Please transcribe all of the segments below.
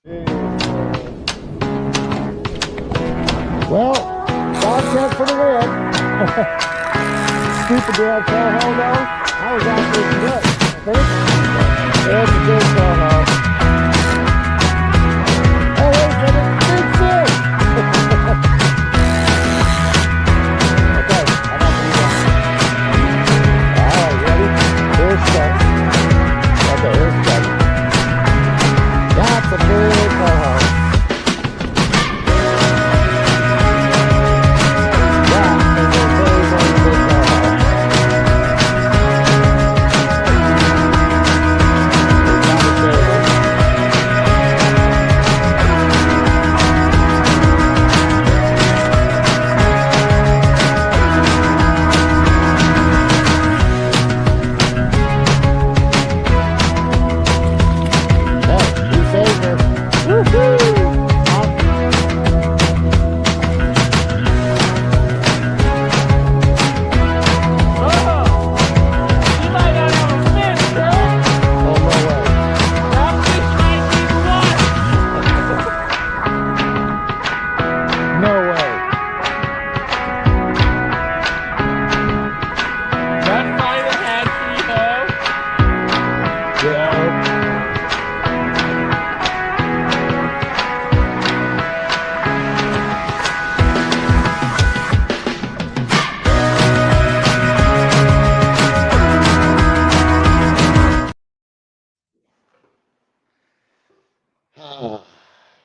Well, Bobcat for the win. Stupid damn coho though. I was actually good. I think. There's a good coho. Oh, wait a minute. Big fish. Okay, I'm not going to do that. All right, ready? Here's set. Okay, here's set. That's a big coho.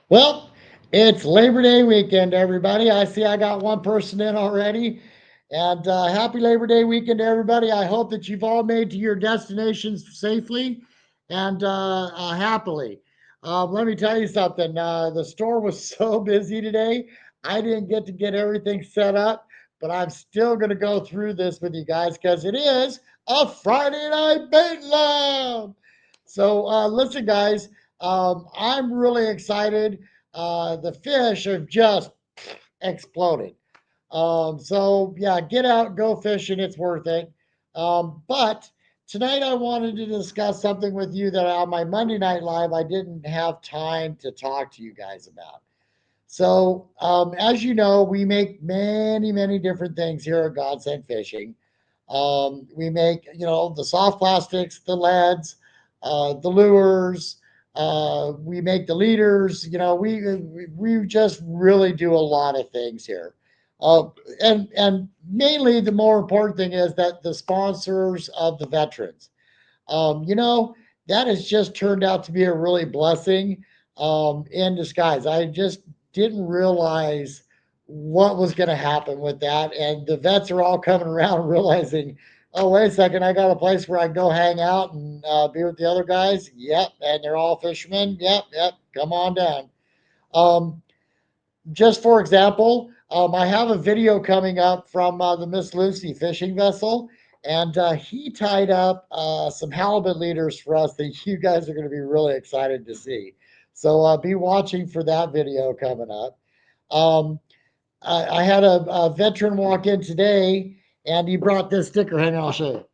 Well, it's Labor Day weekend, everybody. I see I got one person in already. And happy Labor Day weekend, everybody. I hope that you've all made to your destinations safely and happily. Let me tell you something. The store was so busy today. I didn't get to get everything set up, but I'm still going to go through this with you guys because it is a Friday night bait lab. So listen, guys, I'm really excited. The fish have just exploded. So yeah, get out, go fishing. It's worth it. But tonight I wanted to discuss something with you that on my Monday night live I didn't have time to talk to you guys about. So as you know, we make many different things here at Godsend Fishing. We make, the soft plastics, the leads, the lures. We make the leaders. We just really do a lot of things here. And mainly the more important thing is that the sponsors of the veterans. That has just turned out to be a really blessing in disguise. I just didn't realize what was going to happen with that. And the vets are all coming around realizing, oh, wait a second, I got a place where I can go hang out and be with the other guys. Yep. And they're all fishermen. Yep. Come on down. Um, just for example, I have a video coming up from the Miss Lucy fishing vessel, and he tied up some halibut leaders for us that you guys are going to be really excited to see. So be watching for that video coming up. Um, I had a veteran walk in today, and he brought this sticker. Hang on, I'll show you.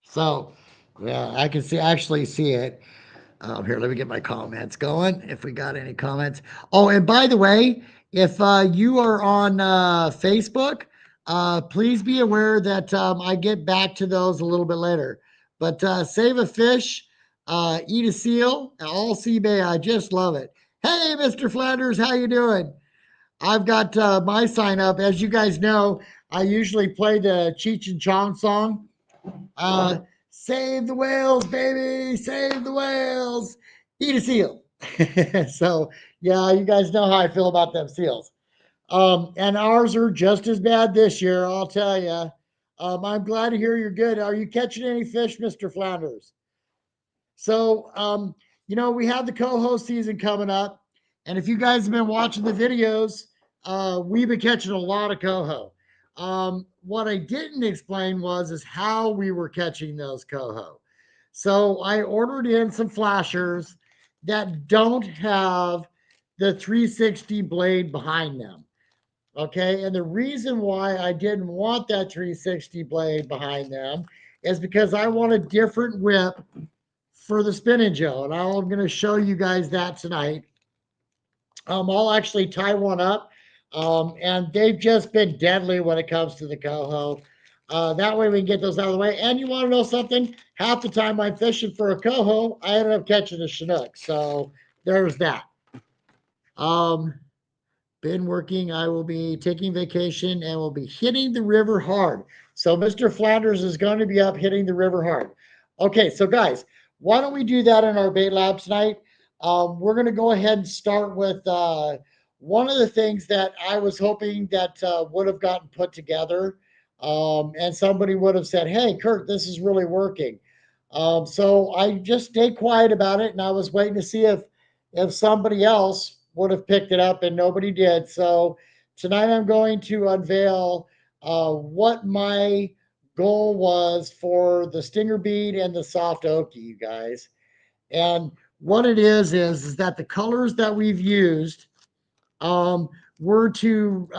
So, yeah, I can actually see it. Here, let me get my comments going. If we got any comments. Oh, and by the way, if you are on Facebook, please be aware that I get back to those a little bit later. But save a fish, eat a seal, all sea bay. I just love it. Hey, Mr. Flanders, how you doing? I've got my sign up. As you guys know, I usually play the Cheech and Chong song. Save the whales, baby, save the whales. Eat a seal. So, yeah, you guys know how I feel about them seals. And ours are just as bad this year, I'll tell you. I'm glad to hear you're good. Are you catching any fish, Mr. Flounders? So, we have the co-host season coming up. And if you guys have been watching the videos, we've been catching a lot of coho. What I didn't explain is how we were catching those coho. So I ordered in some flashers that don't have the 360 blade behind them. Okay. And the reason why I didn't want that 360 blade behind them is because I want a different whip for the spinning Joe. And I'm going to show you guys that tonight. I'll actually tie one up. And they've just been deadly when it comes to the coho. That way we can get those out of the way. And you want to know something? Half the time I'm fishing for a coho, I ended up catching a Chinook. So there's that. Um, been working. I will be taking vacation and will be hitting the river hard. So Mr. Flanders is going to be up hitting the river hard. Okay, so guys, why don't we do that in our bait lab tonight? We're going to go ahead and start with one of the things that I was hoping that would have gotten put together, and somebody would have said, "Hey, Kurt, this is really working." So I just stayed quiet about it, and I was waiting to see if somebody else would have picked it up, and nobody did. So tonight I'm going to unveil what my goal was for the stinger bead and the soft oaky, you guys. And what it is that the colors that we've used um, were to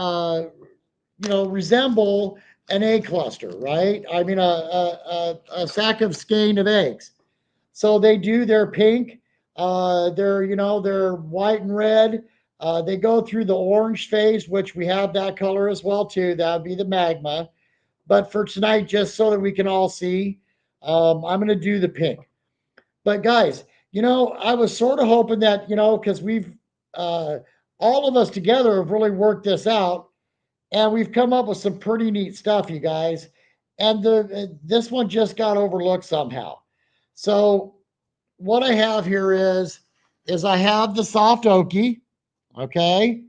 resemble an egg cluster, right? I mean, a sack of skein of eggs. So they do their pink, they're white and red. They go through the orange phase, which we have that color as well too. That would be the magma. But for tonight, just so that we can all see, I'm going to do the pink. But guys, I was sort of hoping that because we've uh, all of us together have really worked this out, and we've come up with some pretty neat stuff, you guys. And the this one just got overlooked somehow. So what I have here is I have the soft oaky, okay,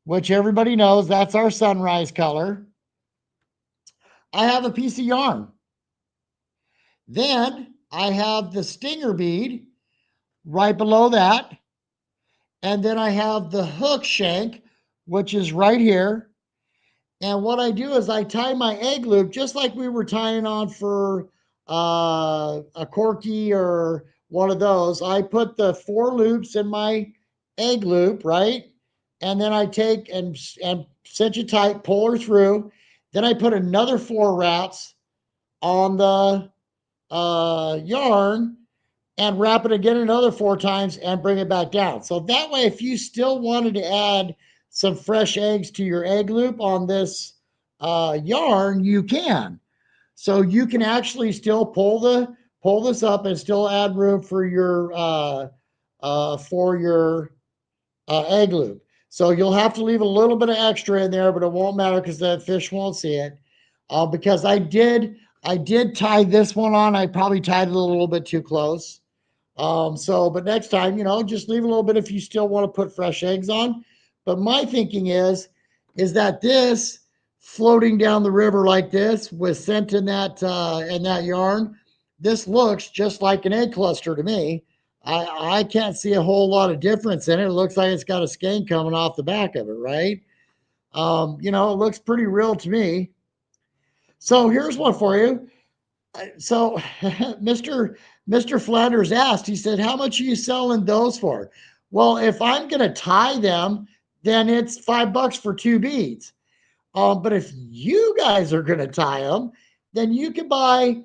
which everybody knows that's our sunrise color. I have a piece of yarn. Then I have the stinger bead right below that. And then I have the hook shank, which is right here. And what I do is I tie my egg loop just like we were tying on for a corky or one of those. I put the 4 loops in my egg loop, right? And then I take and cinch it tight, pull her through. Then I put another 4 wraps on the yarn and wrap it again another 4 times and bring it back down. So that way, if you still wanted to add some fresh eggs to your egg loop on this yarn, you can. So you can actually still pull this up and still add room for your egg loop. So you'll have to leave a little bit of extra in there, but it won't matter because the fish won't see it. Because I did tie this one on. I probably tied it a little bit too close. But next time, just leave a little bit if you still want to put fresh eggs on. But my thinking is that this floating down the river like this with scent in that yarn, this looks just like an egg cluster to me. I can't see a whole lot of difference in it. It looks like it's got a skein coming off the back of it, right? It looks pretty real to me. So here's one for you. So Mr. Flanders asked, he said, how much are you selling those for? Well, if I'm going to tie them, then it's $5 for 2 beads. But if you guys are going to tie them, then you can buy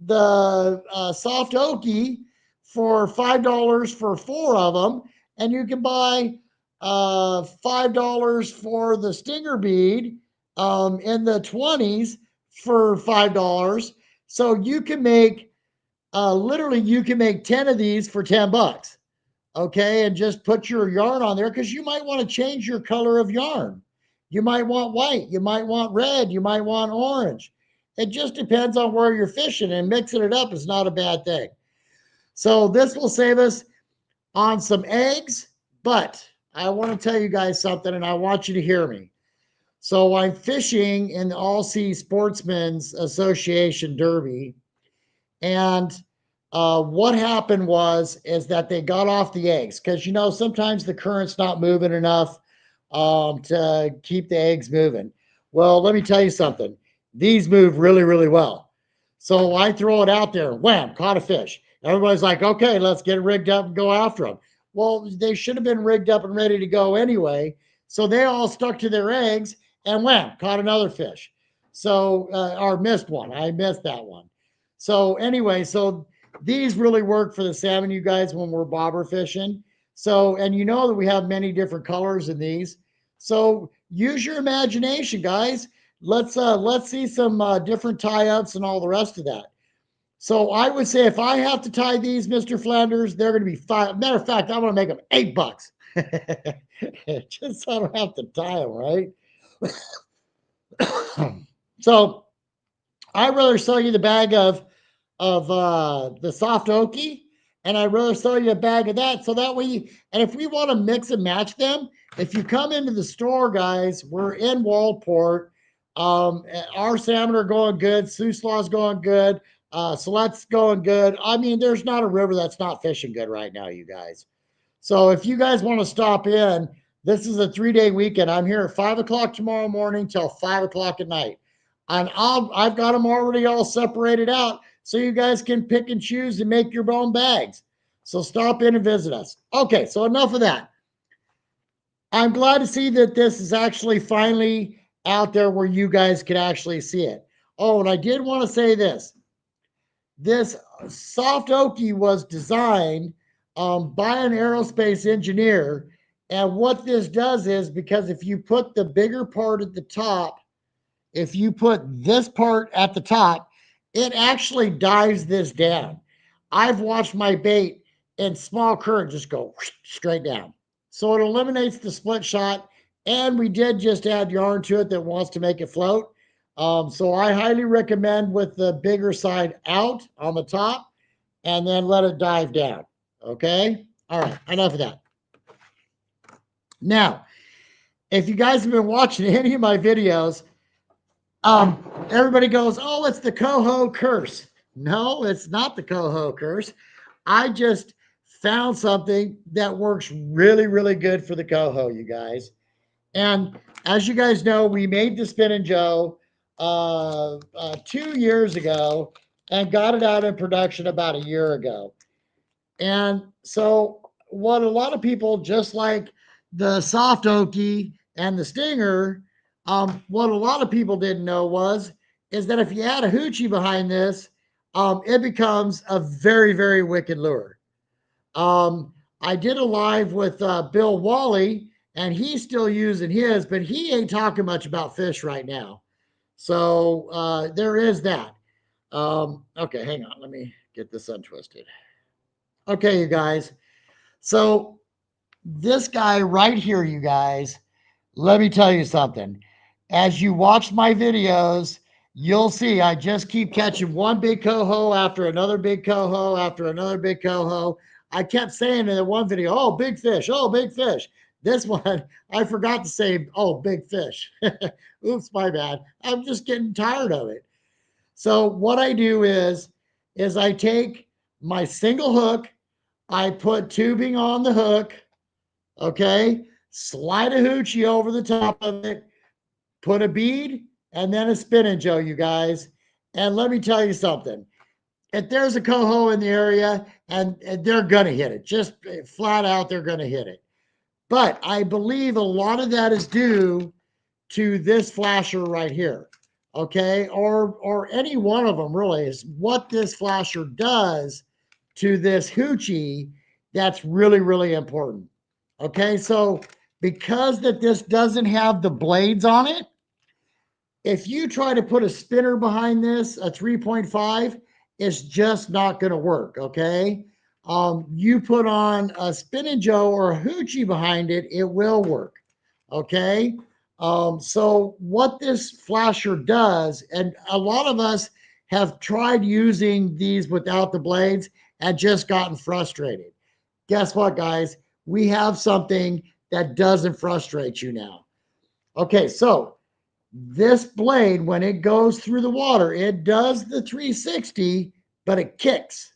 the soft oaky for $5 for 4 of them, and you can buy $5 for the stinger bead in the 20s for $5. So you can make literally you can make 10 of these for $10. Okay, and just put your yarn on there because you might want to change your color of yarn. You might want white, you might want red, you might want orange. It just depends on where you're fishing, and mixing it up is not a bad thing. So this will save us on some eggs, but I want to tell you guys something, and I want you to hear me. So I'm fishing in the All Seas Sportsmen's Association Derby, and what happened is that they got off the eggs because sometimes the current's not moving enough to keep the eggs moving. Well, let me tell you something. These move really, really well. So I throw it out there, wham, caught a fish. Everybody's like, okay, let's get rigged up and go after them. Well, they should have been rigged up and ready to go anyway. So they all stuck to their eggs, and wham, caught another fish. So, or missed one. I missed that one. So anyway, so these really work for the salmon, you guys, when we're bobber fishing. So, and you know that we have many different colors in these. So use your imagination, guys. Let's see some different tie-ups and all the rest of that. So I would say if I have to tie these, Mr. Flanders, they're going to be five. Matter of fact, I'm going to make them $8. Just so I don't have to tie them, right? So I'd rather sell you the bag of the soft okie, and I'd rather sell you a bag of that. So that way, and if we want to mix and match them, if you come into the store, guys, we're in Waldport. Our salmon are going good. Souslaw's going good. Silette's going good. I mean, there's not a river that's not fishing good right now, you guys. So if you guys want to stop in, this is a 3-day weekend. I'm here at 5 o'clock tomorrow morning till 5 o'clock at night. And I've got them already all separated out so you guys can pick and choose and make your own bags. So stop in and visit us. Okay, so enough of that. I'm glad to see that this is actually finally out there where you guys can actually see it. Oh, and I did want to say this. This soft okie was designed by an aerospace engineer. And what this does is, because if you put the bigger part at the top, if you put this part at the top, it actually dives this down. I've watched my bait in small current just go straight down. So it eliminates the split shot. And we did just add yarn to it that wants to make it float. So I highly recommend with the bigger side out on the top and then let it dive down. Okay. All right. Enough of that. Now, if you guys have been watching any of my videos, everybody goes, oh, it's the coho curse. No, it's not the coho curse. I just found something that works really, really good for the coho, you guys. And as you guys know, we made the Spin & Joe 2 years ago and got it out in production about a year ago. And so what a lot of people, just like the soft okie and the stinger, what a lot of people didn't know is that if you add a hoochie behind this, it becomes a very, very wicked lure. I did a live with Bill Wally, and he's still using his, but he ain't talking much about fish right now. So there is that. Okay, hang on. Let me get this untwisted. Okay, you guys. So this guy right here, you guys, let me tell you something. As you watch my videos, you'll see I just keep catching one big coho after another big coho after another big coho. I kept saying in the one video, oh, big fish, oh, big fish. This one, I forgot to say, oh, big fish. Oops, my bad. I'm just getting tired of it. So what I do is I take my single hook, I put tubing on the hook, okay, slide a hoochie over the top of it, put a bead, and then a Spin & Joe, you guys. And let me tell you something. If there's a coho in the area, and they're going to hit it, just flat out, they're going to hit it. But I believe a lot of that is due to this flasher right here, okay? Or any one of them really is what this flasher does to this hoochie. That's really, really important. Okay, so because that this doesn't have the blades on it, if you try to put a spinner behind this, a 3.5, it's just not going to work, okay? You put on a Spin & Joe or a hoochie behind it, it will work, okay? So what this flasher does, and a lot of us have tried using these without the blades and just gotten frustrated. Guess what, guys? We have something that doesn't frustrate you now. Okay, so this blade, when it goes through the water, it does the 360, but it kicks.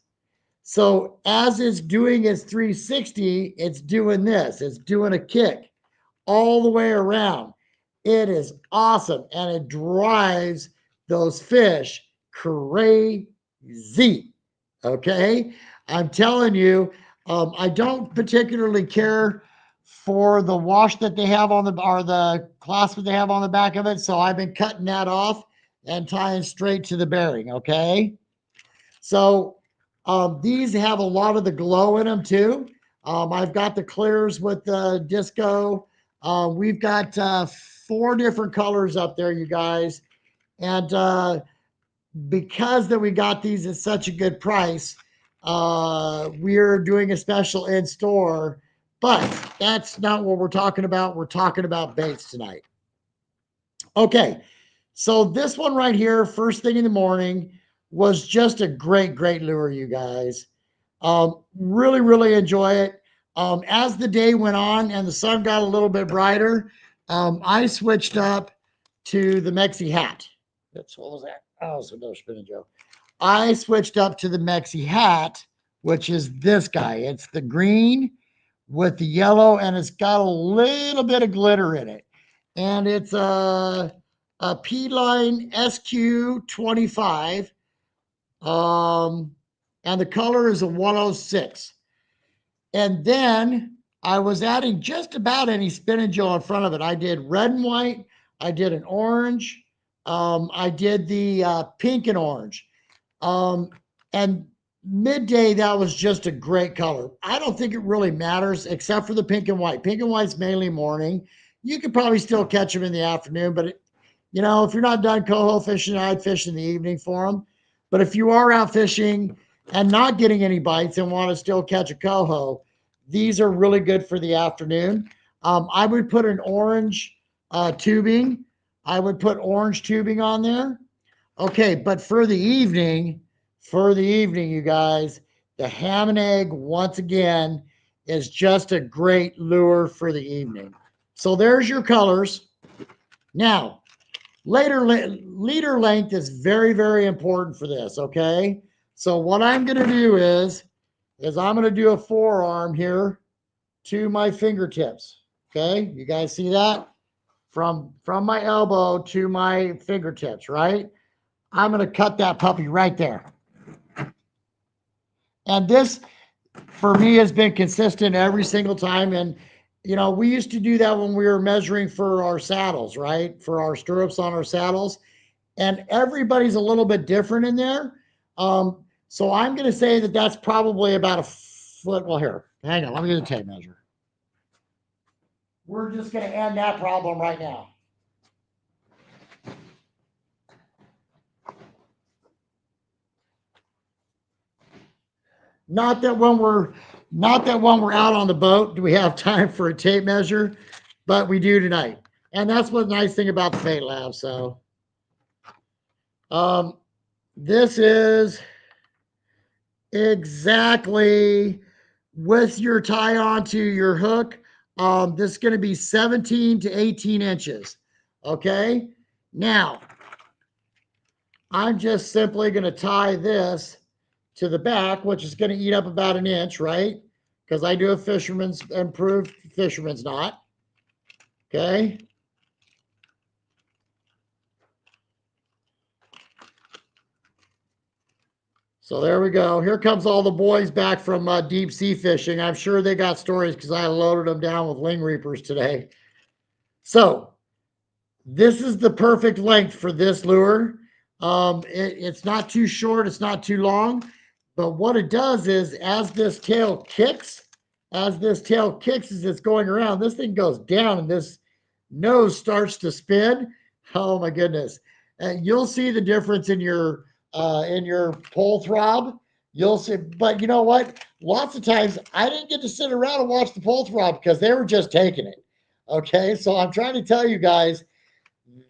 So as it's doing its 360, it's doing this. It's doing a kick all the way around. It is awesome, and it drives those fish crazy. Okay, I'm telling you, I don't particularly care for the wash that they have on the, or the clasp that they have on the back of it. So I've been cutting that off and tying straight to the bearing. Okay. So these have a lot of the glow in them too. I've got the clears with the disco. We've got 4 different colors up there, you guys. And because that we got these at such a good price, we're doing a special in store. But that's not what we're talking about. We're talking about baits tonight. Okay, so this one right here, first thing in the morning, was just a great, great lure, you guys. Really, really enjoy it. As the day went on and the sun got a little bit brighter, I switched up to the Mexi hat. That's, what was that? Oh, so no spinning Joe. I switched up to the Mexi hat, which is this guy. It's the green with the yellow, and it's got a little bit of glitter in it. And it's a P-Line SQ25. And the color is a 106. And then I was adding just about any spinach Joe in front of it. I did red and white. I did an orange. I did the pink and orange. And midday, that was just a great color. I don't think it really matters except for the pink and white. Pink and white's mainly morning. You could probably still catch them in the afternoon, but you know, if you're not done coho fishing, I'd fish in the evening for them. But if you are out fishing and not getting any bites and want to still catch a coho, these are really good for the afternoon. I would put an orange tubing. I would put orange tubing on there. Okay, but for the evening, you guys, the ham and egg, once again, is just a great lure for the evening. So there's your colors. Now, leader length is very, very important for this, okay? So what I'm going to do is I'm going to do a forearm here to my fingertips, okay? You guys see that? From my elbow to my fingertips, right? I'm going to cut that puppy right there. And this, for me, has been consistent every single time. And, you know, we used to do that when we were measuring for our saddles, right? For our stirrups on our saddles. And everybody's a little bit different in there. So I'm going to say that that's probably about a foot. Well, here, hang on. Let me get a tape measure. We're just going to end that problem right now. Not that when we're out on the boat do we have time for a tape measure, but we do tonight. And that's what's nice thing about the Bait Lab. So this is exactly with your tie onto your hook. This is going to be 17 to 18 inches. Okay. Now, I'm just simply going to tie this to the back, which is going to eat up about an inch, right? Because I do a fisherman's improved fisherman's knot. Okay. So there we go. Here comes all the boys back from deep sea fishing. I'm sure they got stories because I loaded them down with ling reapers today. So this is the perfect length for this lure. It's not too short. It's not too long. But what it does is as this tail kicks as it's going around, this thing goes down and this nose starts to spin. Oh my goodness. And you'll see the difference in your pull throb. You'll see, but you know what? Lots of times I didn't get to sit around and watch the pull throb because they were just taking it. Okay, so I'm trying to tell you guys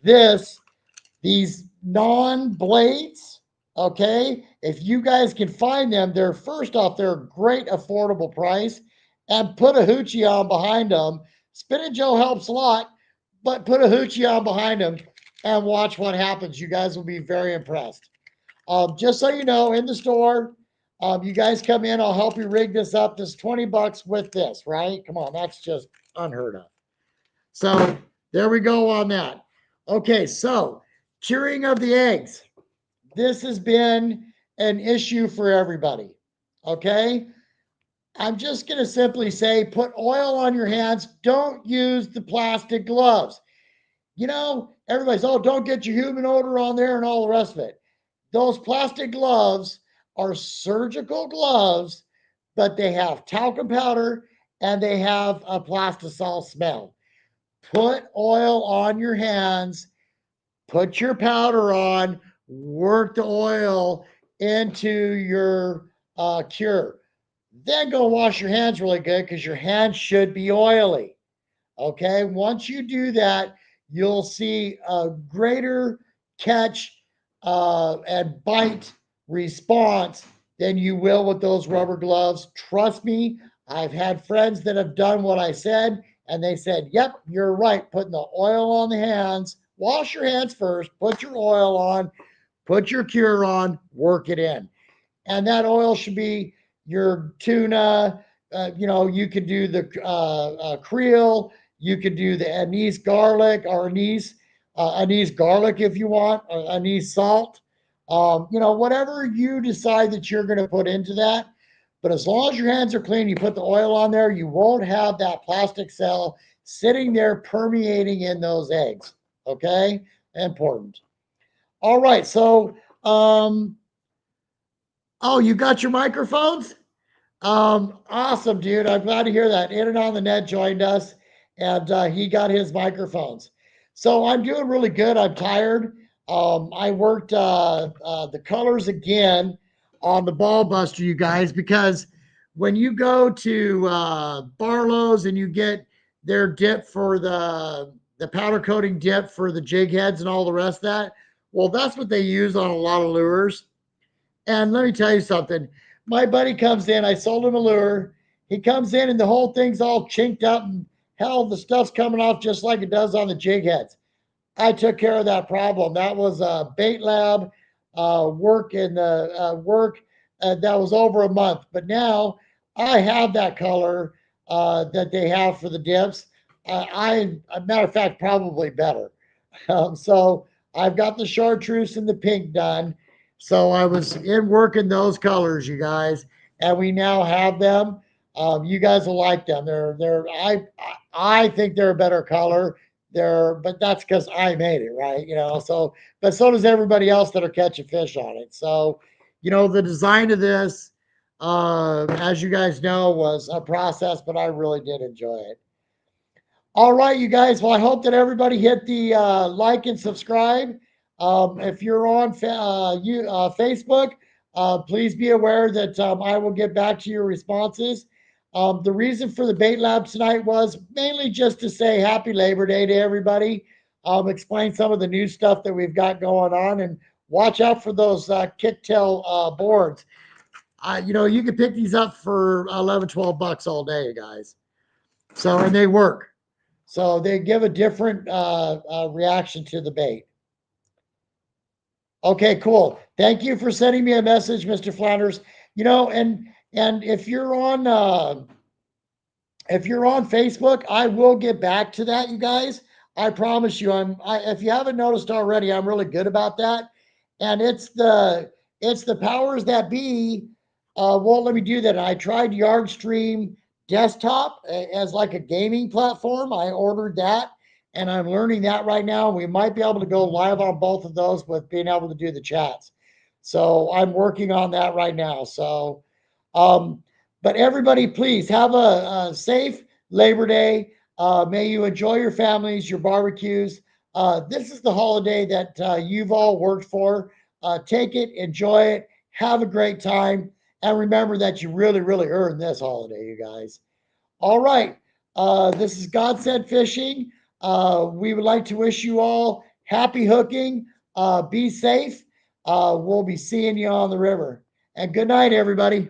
these non-blades, okay, if you guys can find them, they're first off, they're a great affordable price, and put a hoochie on behind them. Spin Joe helps a lot, but put a hoochie on behind them and watch what happens. You guys will be very impressed. Just so you know, in the store, you guys come in, I'll help you rig this up. This is $20 with this, right? Come on, that's just unheard of. So there we go on that. Okay, so curing of the eggs. This has been an issue for everybody. Okay. I'm just going to simply say put oil on your hands. Don't use the plastic gloves. You know, everybody's, oh, don't get your human odor on there and all the rest of it. Those plastic gloves are surgical gloves, but they have talcum powder and they have a plastisol smell. Put oil on your hands, put your powder on, work the oil into your cure. Then go wash your hands really good because your hands should be oily. Okay. Once you do that, you'll see a greater catch and bite response than you will with those rubber gloves. Trust me, I've had friends that have done what I said, and they said, yep, you're right. Putting the oil on the hands, wash your hands first, put your oil on, put your cure on, work it in. And that oil should be your tuna. You could do the Creole. You could do the anise garlic or anise garlic if you want, or anise salt. Whatever you decide that you're going to put into that. But as long as your hands are clean, you put the oil on there, you won't have that plastic cell sitting there permeating in those eggs. Okay? Important. All right. So, oh, you got your microphones? Awesome, dude. I'm glad to hear that. In and on the net joined us, and he got his microphones. So I'm doing really good. I'm tired. I worked the colors again on the ball buster, you guys, because when you go to Barlow's and you get their dip for the powder coating dip for the jig heads and all the rest of that, well, that's what they use on a lot of lures. And let me tell you something. My buddy comes in. I sold him a lure. He comes in and the whole thing's all chinked up and hell, the stuff's coming off just like it does on the jig heads. I took care of that problem. That was a Bait Lab work in the work that was over a month. But now I have that color that they have for the dips. A matter of fact, probably better. So I've got the chartreuse and the pink done. So I was in working those colors, you guys, and we now have them. You guys will like them. I think they're a better color. But that's because I made it, right? So but so does everybody else that are catching fish on it. So, the design of this, as you guys know, was a process, but I really did enjoy it. All right, you guys. Well, I hope that everybody hit the like and subscribe. If you're on Facebook, please be aware that I will get back to your responses. The reason for the Bait Lab tonight was mainly just to say Happy Labor Day to everybody. Explain some of the new stuff that we've got going on, and watch out for those kicktail boards. You can pick these up for 11, 12 bucks all day, guys. So, and they work. So they give a different reaction to the bait. Okay, cool. Thank you for sending me a message, Mr. Flounders. And if you're on Facebook, I will get back to that, you guys. I promise you. If you haven't noticed already, I'm really good about that. And it's the powers that be won't let me do that. I tried Yardstream desktop as like a gaming platform. I ordered that and I'm learning that right now. We might be able to go live on both of those with being able to do the chats. So I'm working on that right now. So, but everybody, please have a safe Labor Day. May you enjoy your families, your barbecues. This is the holiday that you've all worked for. Take it, enjoy it, have a great time. And remember that you really, really earned this holiday, you guys. All right. This is God Said Fishing. We would like to wish you all happy hooking. Be safe. We'll be seeing you on the river. And good night, everybody.